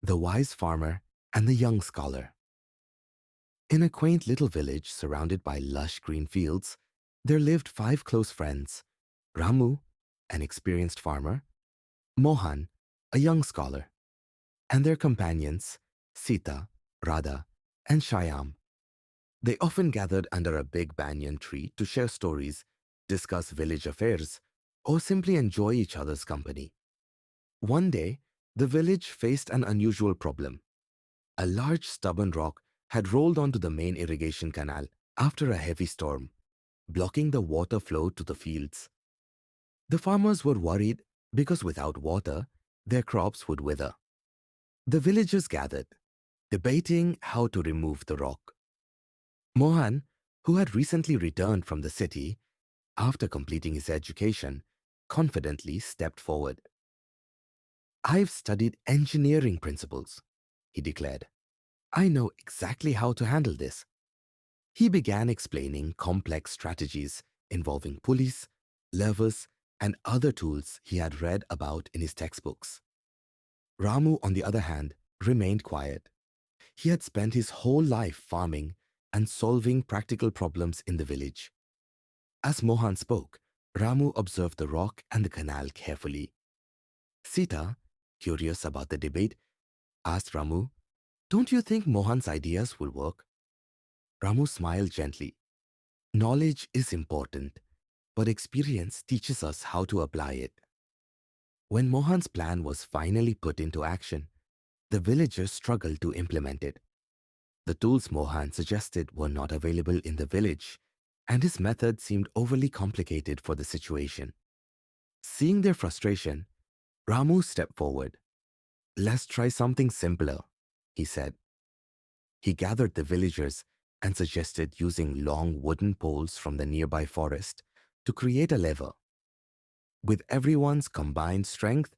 the wise farmer, and the young scholar. In a quaint little village surrounded by lush green fields, there lived five close friends: Ramu, an experienced farmer; Mohan, a young scholar; and their companions, Sita, Radha, and Shyam. They often gathered under a big banyan tree to share stories, discuss village affairs, or simply enjoy each other's company. One day, the village faced an unusual problem. A large stubborn rock had rolled onto the main irrigation canal after a heavy storm, blocking the water flow to the fields. The farmers were worried because without water, their crops would wither. The villagers gathered, debating how to remove the rock. Mohan, who had recently returned from the city after completing his education, confidently stepped forward. "I've studied engineering principles," he declared. "I know exactly how to handle this." He began explaining complex strategies involving pulleys, levers, and other tools he had read about in his textbooks. Ramu, on the other hand, remained quiet. He had spent his whole life farming and solving practical problems in the village. As Mohan spoke, Ramu observed the rock and the canal carefully. Sita, curious about the debate, asked Ramu, "Don't you think Mohan's ideas will work?" Ramu smiled gently. "Knowledge is important, but experience teaches us how to apply it." When Mohan's plan was finally put into action, the villagers struggled to implement it. The tools Mohan suggested were not available in the village, and his method seemed overly complicated for the situation. Seeing their frustration, Ramu stepped forward. "Let's try something simpler," he said. He gathered the villagers and suggested using long wooden poles from the nearby forest to create a lever. With everyone's combined strength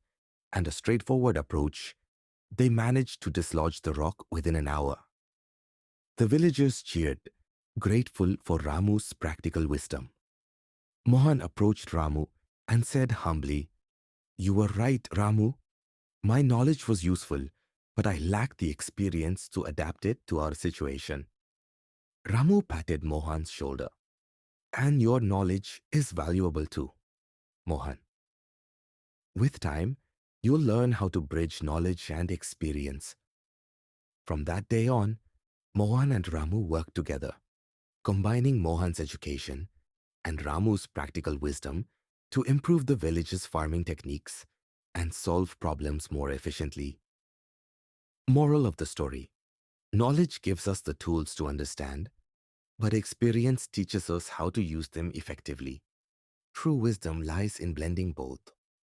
and a straightforward approach, they managed to dislodge the rock within an hour. The villagers cheered, grateful for Ramu's practical wisdom. Mohan approached Ramu and said humbly, "You were right, Ramu. My knowledge was useful, but I lacked the experience to adapt it to our situation." Ramu patted Mohan's shoulder. "And your knowledge is valuable too, Mohan. With time, you'll learn how to bridge knowledge and experience." From that day on, Mohan and Ramu worked together, combining Mohan's education and Ramu's practical wisdom to improve the village's farming techniques and solve problems more efficiently. Moral of the story: knowledge gives us the tools to understand, but experience teaches us how to use them effectively. True wisdom lies in blending both.